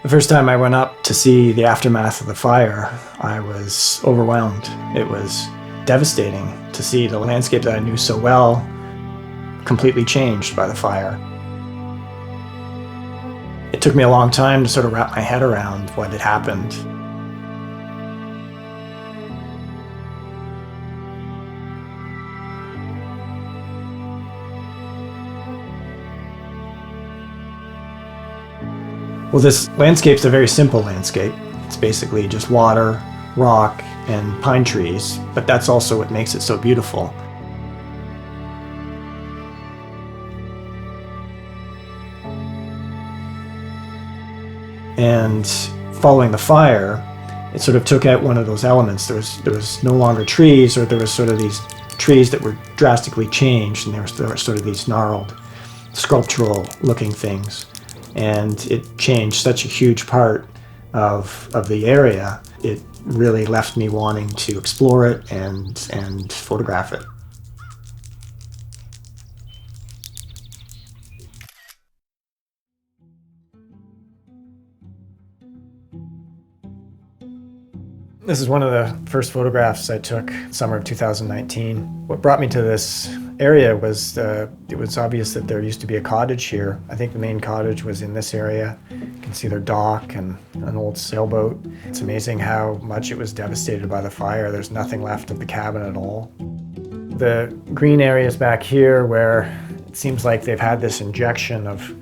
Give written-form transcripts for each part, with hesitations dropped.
The first time I went up to see the aftermath of the fire, I was overwhelmed. It was devastating to see the landscape that I knew so well completely changed by the fire. It took me a long time to sort of wrap my head around what had happened. Well, this landscape's a very simple landscape. It's basically just water, rock, and pine trees, but that's also what makes it so beautiful. And following the fire, it sort of took out one of those elements. There was no longer trees, or there was sort of these trees that were drastically changed, and there were sort of these gnarled, sculptural looking things. And it changed such a huge part of the area. It really left me wanting to explore it and photograph it. This is one of the first photographs I took summer of 2019. What brought me to this area was it was obvious that there used to be a cottage here. I think the main cottage was in this area. You can see their dock and an old sailboat. It's amazing how much it was devastated by the fire. There's nothing left of the cabin at all. The green areas back here where it seems like they've had this injection of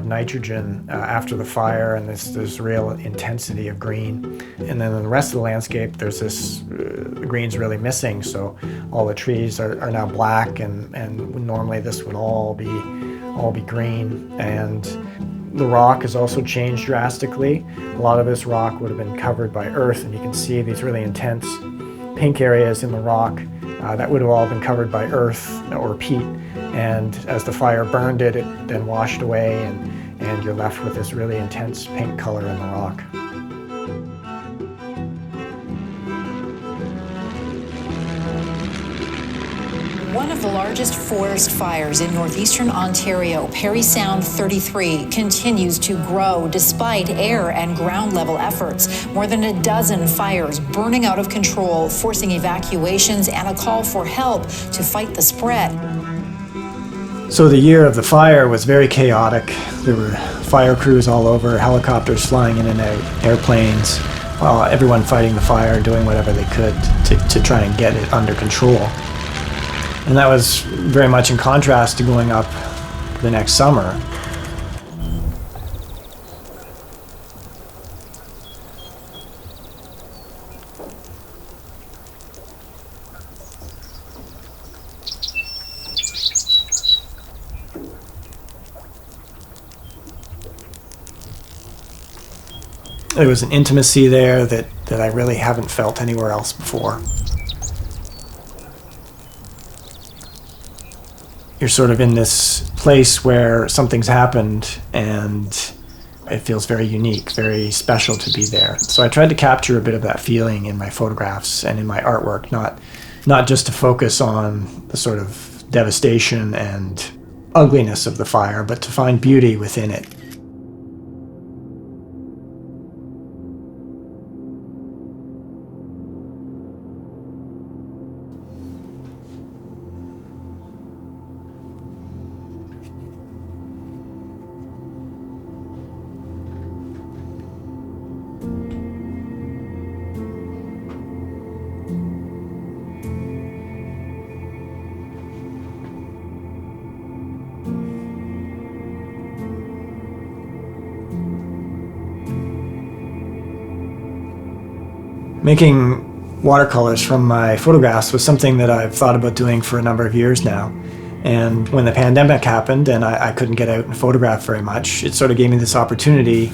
nitrogen after the fire, and this real intensity of green. And then in the rest of the landscape, there's this, the green's really missing, so all the trees are now black, and normally this would all be green. And the rock has also changed drastically. A lot of this rock would have been covered by earth, and you can see these really intense pink areas in the rock that would have all been covered by earth or peat. And as the fire burned it, it then washed away, and you're left with this really intense pink color in the rock. One of the largest forest fires in northeastern Ontario, Parry Sound 33, continues to grow despite air and ground level efforts. More than a dozen fires burning out of control, forcing evacuations and a call for help to fight the spread. So the year of the fire was very chaotic. There were fire crews all over, helicopters flying in and out, airplanes, everyone fighting the fire and doing whatever they could to try and get it under control. And that was very much in contrast to going up the next summer. There was an intimacy there that I really haven't felt anywhere else before. You're sort of in this place where something's happened, and it feels very unique, very special to be there. So I tried to capture a bit of that feeling in my photographs and in my artwork, not just to focus on the sort of devastation and ugliness of the fire, but to find beauty within it. Making watercolors from my photographs was something that I've thought about doing for a number of years now. And when the pandemic happened and I couldn't get out and photograph very much, it sort of gave me this opportunity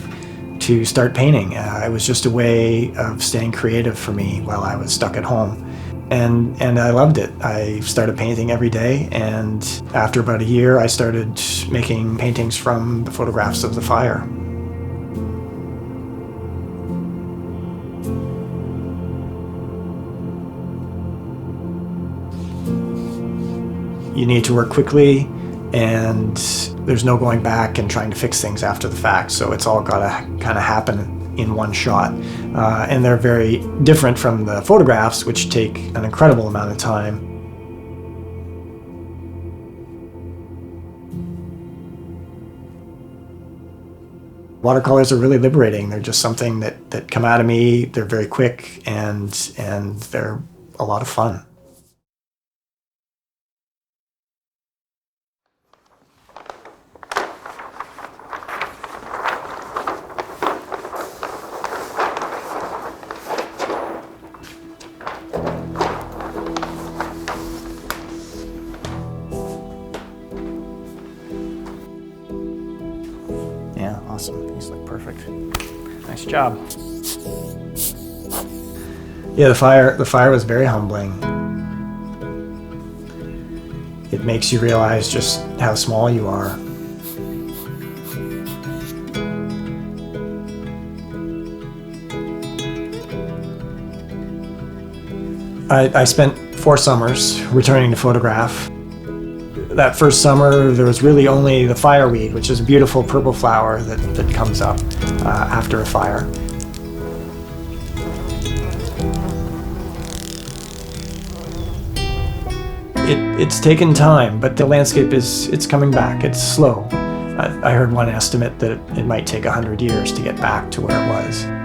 to start painting. It was just a way of staying creative for me while I was stuck at home. And I loved it. I started painting every day, and after about a year, I started making paintings from the photographs of the fire. You need to work quickly and there's no going back and trying to fix things after the fact. So it's all got to kind of happen in one shot. And they're very different from the photographs, which take an incredible amount of time. Watercolors are really liberating. They're just something that come out of me. They're very quick, and they're a lot of fun. Yeah, awesome. These look perfect. Nice job. Yeah, the fire was very humbling. It makes you realize just how small you are. I spent 4 summers returning to photograph. That first summer, there was really only the fireweed, which is a beautiful purple flower that comes up after a fire. It's taken time, but the landscape it's coming back. It's slow. I heard one estimate that it might take 100 years to get back to where it was.